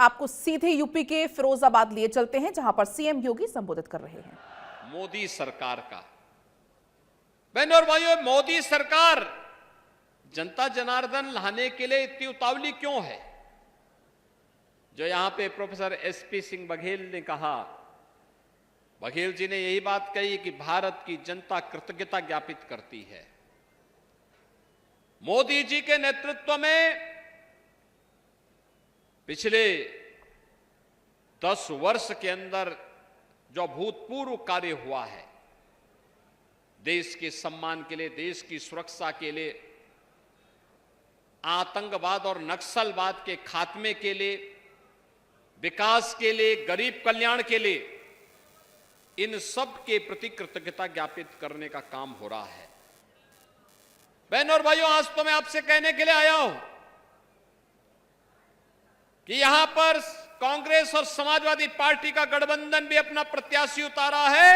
आपको सीधे यूपी के फिरोजाबाद लिए चलते हैं, जहां पर सीएम योगी संबोधित कर रहे हैं। मोदी सरकार का, बहनों और भाइयों, मोदी सरकार जनता जनार्दन लाने के लिए इतनी उतावली क्यों है? जो यहां पे प्रोफेसर एसपी सिंह बघेल ने कहा, बघेल जी ने यही बात कही कि भारत की जनता कृतज्ञता ज्ञापित करती है। मोदी जी के नेतृत्व में पिछले 10 वर्ष के अंदर जो भूतपूर्व कार्य हुआ है, देश के सम्मान के लिए, देश की सुरक्षा के लिए, आतंकवाद और नक्सलवाद के खात्मे के लिए, विकास के लिए, गरीब कल्याण के लिए, इन सब के प्रति कृतज्ञता ज्ञापित करने का काम हो रहा है। बहनों और भाइयों, आज तो मैं आपसे कहने के लिए आया हूं कि यहां पर कांग्रेस और समाजवादी पार्टी का गठबंधन भी अपना प्रत्याशी उतारा है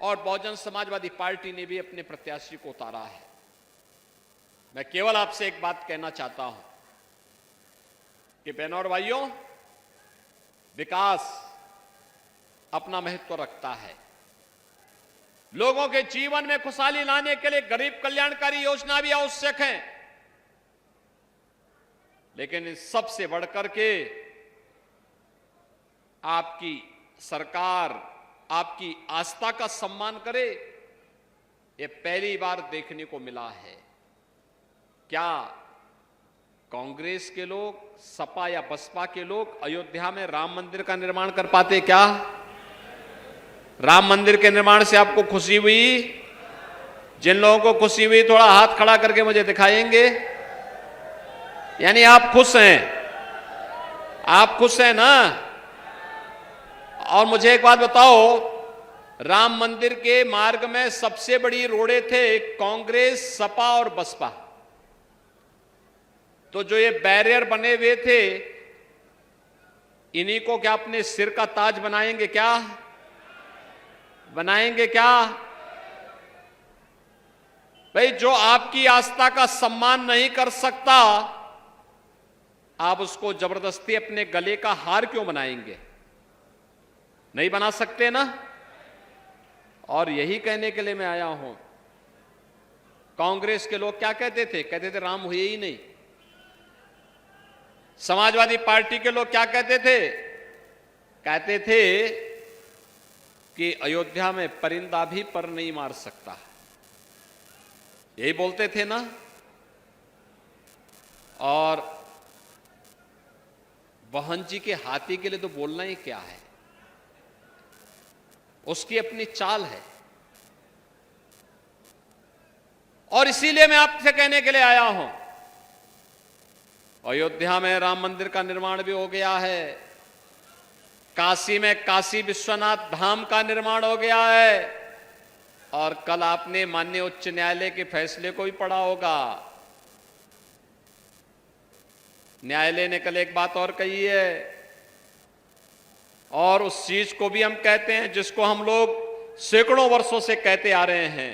और बहुजन समाजवादी पार्टी ने भी अपने प्रत्याशी को उतारा है। मैं केवल आपसे एक बात कहना चाहता हूं कि बहनों और भाइयों, विकास अपना महत्व रखता है। लोगों के जीवन में खुशहाली लाने के लिए गरीब कल्याणकारी योजना भी आवश्यक है, लेकिन इस सबसे बढ़कर के आपकी सरकार आपकी आस्था का सम्मान करे, यह पहली बार देखने को मिला है। क्या कांग्रेस के लोग, सपा या बसपा के लोग अयोध्या में राम मंदिर का निर्माण कर पाते? क्या राम मंदिर के निर्माण से आपको खुशी हुई? जिन लोगों को खुशी हुई, थोड़ा हाथ खड़ा करके मुझे दिखाएंगे। यानी आप खुश हैं, आप खुश हैं ना? और मुझे एक बात बताओ, राम मंदिर के मार्ग में सबसे बड़ी रोड़े थे कांग्रेस, सपा और बसपा। तो जो ये बैरियर बने हुए थे, इन्हीं को क्या अपने सिर का ताज बनाएंगे? क्या बनाएंगे? क्या भाई, जो आपकी आस्था का सम्मान नहीं कर सकता, आप उसको जबरदस्ती अपने गले का हार क्यों बनाएंगे? नहीं बना सकते ना? और यही कहने के लिए मैं आया हूं। कांग्रेस के लोग क्या कहते थे? कहते थे राम हुए ही नहीं। समाजवादी पार्टी के लोग क्या कहते थे? कहते थे कि अयोध्या में परिंदा भी पर नहीं मार सकता। यही बोलते थे ना? और बहन जी के हाथी के लिए तो बोलना ही क्या है, उसकी अपनी चाल है। और इसीलिए मैं आपसे कहने के लिए आया हूं, अयोध्या में राम मंदिर का निर्माण भी हो गया है, काशी में काशी विश्वनाथ धाम का निर्माण हो गया है, और कल आपने माननीय उच्च न्यायालय के फैसले को भी पढ़ा होगा। न्यायालय ने कल एक बात और कही है, और उस चीज को भी हम कहते हैं जिसको हम लोग सैकड़ों वर्षों से कहते आ रहे हैं।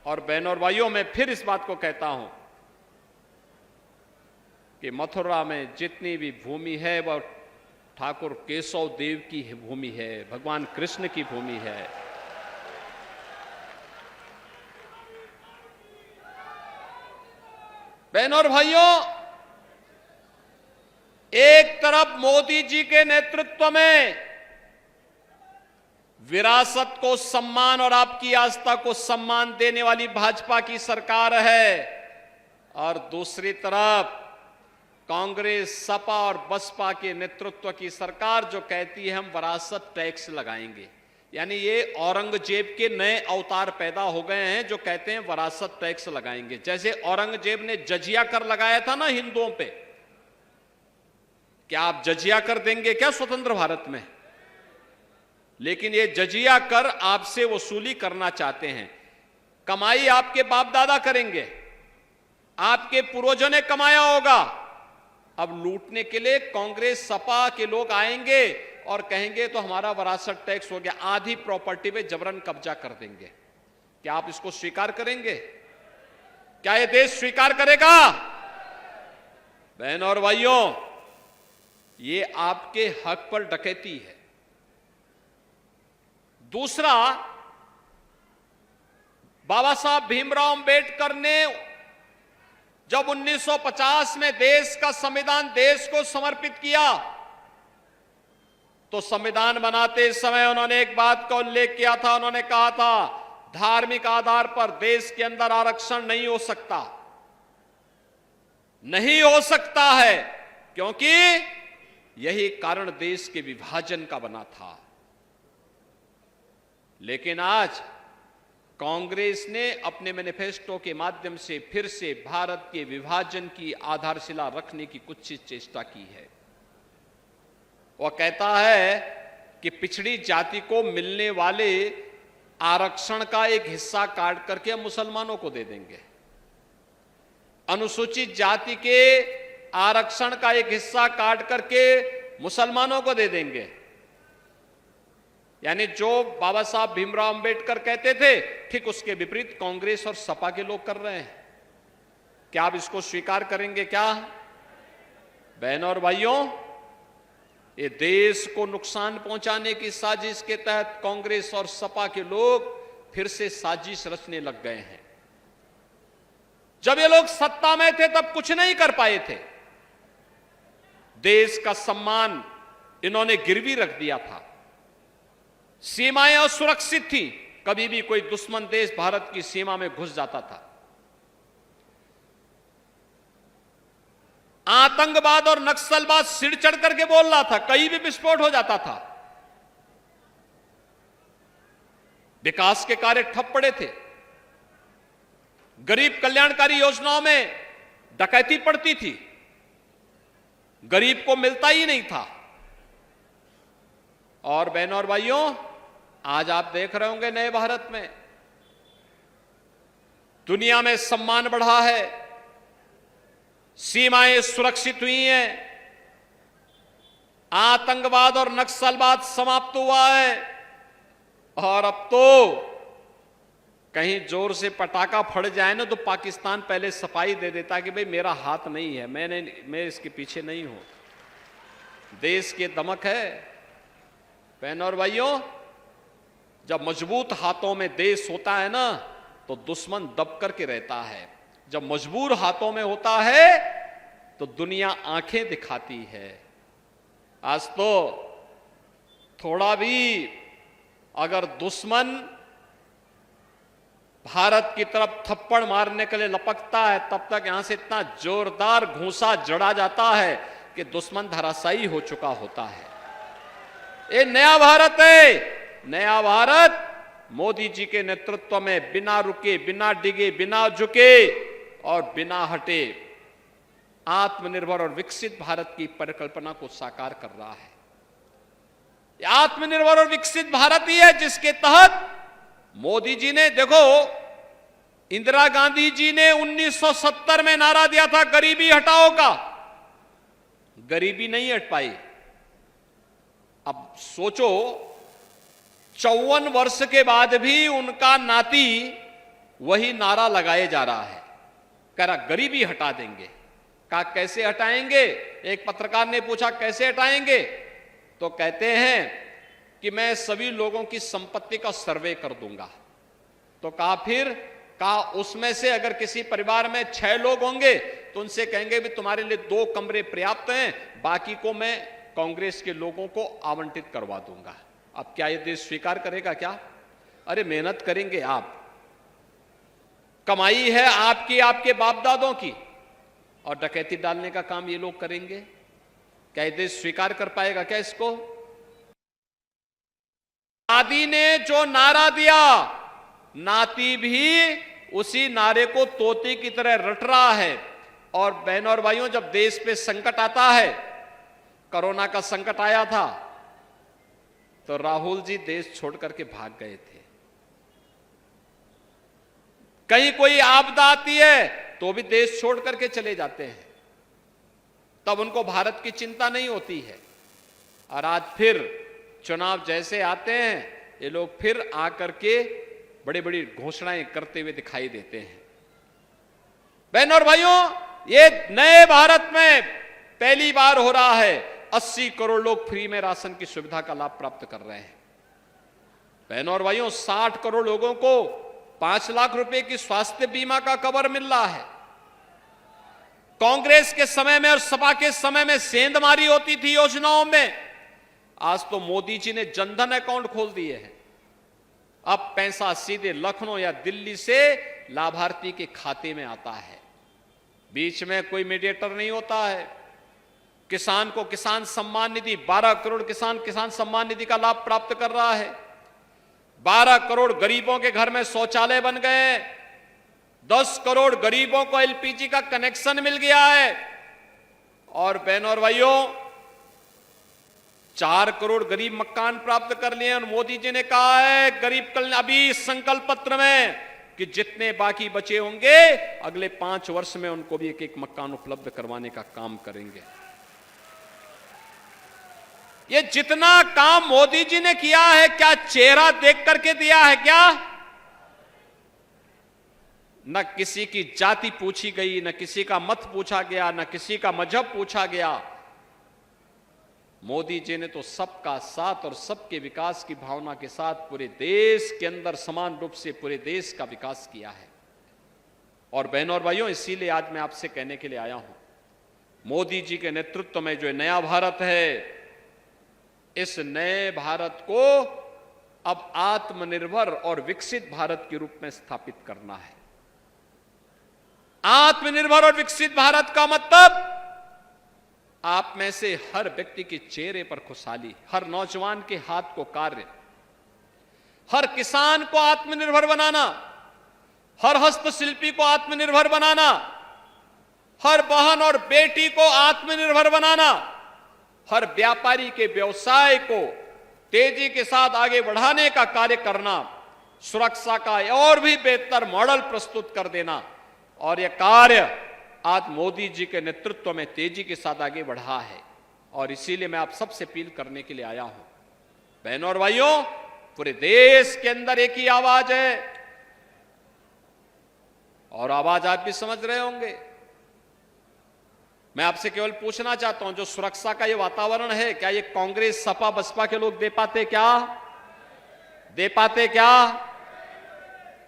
और बहनों और भाइयों, मैं फिर इस बात को कहता हूं कि मथुरा में जितनी भी भूमि है वह ठाकुर केशव देव की भूमि है, भगवान कृष्ण की भूमि है। बहनों और भाइयों, एक तरफ मोदी जी के नेतृत्व में विरासत को सम्मान और आपकी आस्था को सम्मान देने वाली भाजपा की सरकार है, और दूसरी तरफ कांग्रेस, सपा और बसपा के नेतृत्व की सरकार जो कहती है हम विरासत टैक्स लगाएंगे। यानी ये औरंगजेब के नए अवतार पैदा हो गए हैं जो कहते हैं विरासत टैक्स लगाएंगे। जैसे औरंगजेब ने जजिया कर लगाया था ना हिंदुओं पे, क्या आप जजिया कर देंगे क्या स्वतंत्र भारत में? लेकिन ये जजिया कर आपसे वसूली करना चाहते हैं। कमाई आपके बाप दादा करेंगे, आपके पूर्वजों ने कमाया होगा। अब लूटने के लिए कांग्रेस, सपा के लोग आएंगे और कहेंगे तो हमारा विरासत टैक्स हो गया, आधी प्रॉपर्टी पे जबरन कब्जा कर देंगे। क्या आप इसको स्वीकार करेंगे? क्या यह देश स्वीकार करेगा? बहनों और भाइयों, ये आपके हक पर डकैती है। दूसरा, बाबा साहब भीमराव अंबेडकर ने जब 1950 में देश का संविधान देश को समर्पित किया, तो संविधान बनाते समय उन्होंने एक बात का उल्लेख किया था। उन्होंने कहा था, धार्मिक आधार पर देश के अंदर आरक्षण नहीं हो सकता, नहीं हो सकता है, क्योंकि यही कारण देश के विभाजन का बना था। लेकिन आज कांग्रेस ने अपने मैनिफेस्टो के माध्यम से फिर से भारत के विभाजन की आधारशिला रखने की कुछ चेष्टा की है। वह कहता है कि पिछड़ी जाति को मिलने वाले आरक्षण का एक हिस्सा काट करके हम मुसलमानों को दे देंगे, अनुसूचित जाति के आरक्षण का एक हिस्सा काट करके मुसलमानों को दे देंगे। यानी जो बाबा साहब भीमराव अंबेडकर कहते थे, ठीक उसके विपरीत कांग्रेस और सपा के लोग कर रहे हैं। क्या आप इसको स्वीकार करेंगे? क्या बहनों और भाइयों, ये देश को नुकसान पहुंचाने की साजिश के तहत कांग्रेस और सपा के लोग फिर से साजिश रचने लग गए हैं। जब ये लोग सत्ता में थे तब कुछ नहीं कर पाए थे। देश का सम्मान इन्होंने गिरवी रख दिया था, सीमाएं असुरक्षित थी, कभी भी कोई दुश्मन देश भारत की सीमा में घुस जाता था। आतंकवाद और नक्सलवाद सिर चढ़ करके बोल रहा था, कहीं भी विस्फोट हो जाता था। विकास के कार्य ठप पड़े थे, गरीब कल्याणकारी योजनाओं में डकैती पड़ती थी, गरीब को मिलता ही नहीं था। और बहनों और भाइयों, आज आप देख रहे होंगे नए भारत में दुनिया में सम्मान बढ़ा है, सीमाएं सुरक्षित हुई हैं, आतंकवाद और नक्सलवाद समाप्त हुआ है। और अब तो कहीं जोर से पटाखा फट जाए ना तो पाकिस्तान पहले सफाई दे देता कि भाई मेरा हाथ नहीं है, मैं इसके पीछे नहीं हूं। देश के दमक है। बहनों और भाइयों, जब मजबूत हाथों में देश होता है ना तो दुश्मन दब करके रहता है, जब मजबूर हाथों में होता है तो दुनिया आंखें दिखाती है। आज तो थोड़ा भी अगर दुश्मन भारत की तरफ थप्पड़ मारने के लिए लपकता है, तब तक यहां से इतना जोरदार घूंसा जड़ा जाता है कि दुश्मन धराशायी हो चुका होता है। ये नया भारत है। नया भारत मोदी जी के नेतृत्व में बिना रुके, बिना डिगे, बिना झुके और बिना हटे आत्मनिर्भर और विकसित भारत की परिकल्पना को साकार कर रहा है। आत्मनिर्भर और विकसित भारत ही है जिसके तहत मोदी जी ने, देखो इंदिरा गांधी जी ने 1970 में नारा दिया था गरीबी हटाओ का, गरीबी नहीं हट पाई। अब सोचो 54 वर्ष के बाद भी उनका नाती वही नारा लगाए जा रहा है, कह रहा गरीबी हटा देंगे। कहा कैसे हटाएंगे? एक पत्रकार ने पूछा कैसे हटाएंगे, तो कहते हैं कि मैं सभी लोगों की संपत्ति का सर्वे कर दूंगा। तो कहा फिर? कहा उसमें से अगर किसी परिवार में 6 लोग होंगे तो उनसे कहेंगे भी तुम्हारे लिए 2 कमरे पर्याप्त हैं, बाकी को मैं कांग्रेस के लोगों को आवंटित करवा दूंगा। अब क्या ये देश स्वीकार करेगा? क्या? अरे मेहनत करेंगे आप, कमाई है आपकी, आपके बाप दादों की, और डकैती डालने का काम ये लोग करेंगे? क्या ये देश स्वीकार कर पाएगा क्या इसको? दादी ने जो नारा दिया, नाती भी उसी नारे को तोते की तरह रट रहा है। और बहनों और भाइयों, जब देश पे संकट आता है, कोरोना का संकट आया था, तो राहुल जी देश छोड़ करके भाग गए थे। कहीं कोई आपदा आती है तो भी देश छोड़ करके चले जाते हैं, तब उनको भारत की चिंता नहीं होती है। और आज फिर चुनाव जैसे आते हैं, ये लोग फिर आकर के बड़ी बड़ी घोषणाएं करते हुए दिखाई देते हैं। बहनों और भाइयों, ये नए भारत में पहली बार हो रहा है। 80 करोड़ लोग फ्री में राशन की सुविधा का लाभ प्राप्त कर रहे हैं। बहनों और भाइयों, 60 करोड़ लोगों को 5 लाख रुपए की स्वास्थ्य बीमा का कवर मिल रहा है। कांग्रेस के समय में और सपा के समय में सेंधमारी होती थी योजनाओं में, आज तो मोदी जी ने जनधन अकाउंट खोल दिए हैं। अब पैसा सीधे लखनऊ या दिल्ली से लाभार्थी के खाते में आता है, बीच में कोई मीडिएटर नहीं होता है। किसान को किसान सम्मान निधि, 12 करोड़ किसान सम्मान निधि का लाभ प्राप्त कर रहा है। 12 करोड़ गरीबों के घर में शौचालय बन गए। 10 करोड़ गरीबों को एलपीजी का कनेक्शन मिल गया है। और बहनों और भाइयों, 4 करोड़ गरीब मकान प्राप्त कर लिए। और मोदी जी ने कहा है गरीब कल्याण अभी संकल्प पत्र में कि जितने बाकी बचे होंगे अगले 5 वर्ष में उनको भी एक मकान उपलब्ध करवाने का काम करेंगे। ये जितना काम मोदी जी ने किया है, क्या चेहरा देख करके दिया है क्या? न किसी की जाति पूछी गई, न किसी का मत पूछा गया, न किसी का मजहब पूछा गया। मोदी जी ने तो सबका साथ और सबके विकास की भावना के साथ पूरे देश के अंदर समान रूप से पूरे देश का विकास किया है। और बहनों और भाइयों, इसीलिए आज मैं आपसे कहने के लिए आया हूं, मोदी जी के नेतृत्व में जो नया भारत है, इस नए भारत को अब आत्मनिर्भर और विकसित भारत के रूप में स्थापित करना है। आत्मनिर्भर और विकसित भारत का मतलब आप में से हर व्यक्ति के चेहरे पर खुशहाली, हर नौजवान के हाथ को कार्य, हर किसान को आत्मनिर्भर बनाना, हर हस्तशिल्पी को आत्मनिर्भर बनाना, हर बहन और बेटी को आत्मनिर्भर बनाना, हर व्यापारी के व्यवसाय को तेजी के साथ आगे बढ़ाने का कार्य करना, सुरक्षा का और भी बेहतर मॉडल प्रस्तुत कर देना। और यह कार्य आज मोदी जी के नेतृत्व में तेजी के साथ आगे बढ़ा है। और इसीलिए मैं आप सबसे अपील करने के लिए आया हूं, बहनों और भाइयों, पूरे देश के अंदर एक ही आवाज है, और आवाज आप भी समझ रहे होंगे। मैं आपसे केवल पूछना चाहता हूं, जो सुरक्षा का ये वातावरण है, क्या ये कांग्रेस सपा बसपा के लोग दे पाते क्या? दे पाते क्या?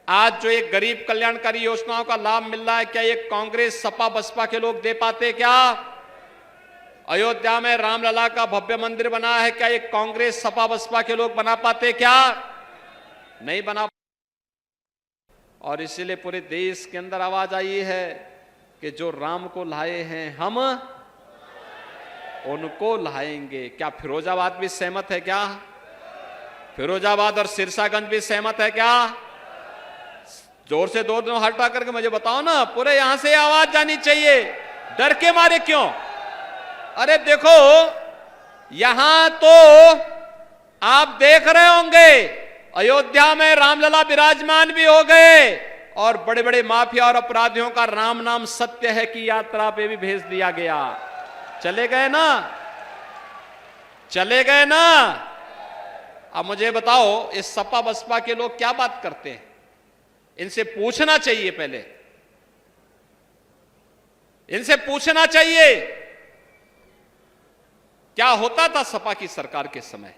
आज जो एक गरीब कल्याणकारी योजनाओं का लाभ मिल रहा है, क्या ये कांग्रेस सपा बसपा के लोग दे पाते क्या? अयोध्या में रामलला का भव्य मंदिर बना है, क्या ये कांग्रेस सपा बसपा के लोग बना पाते क्या? नहीं बना। और इसीलिए पूरे देश के अंदर आवाज आई है कि जो राम को लाए हैं हम उनको लाएंगे। क्या फिरोजाबाद भी सहमत है क्या? फिरोजाबाद और सिरसागंज भी सहमत है क्या? जोर से 2 दिन हटा करके मुझे बताओ ना, पूरे यहां से आवाज जानी चाहिए। डर के मारे क्यों? अरे देखो, यहां तो आप देख रहे होंगे अयोध्या में रामलला विराजमान भी हो गए, और बड़े बड़े माफिया और अपराधियों का राम नाम सत्य है की यात्रा पे भी भेज दिया गया। चले गए ना? चले गए ना? अब मुझे बताओ, इस सपा बसपा के लोग क्या बात करते हैं? इनसे पूछना चाहिए, पहले इनसे पूछना चाहिए क्या होता था सपा की सरकार के समय।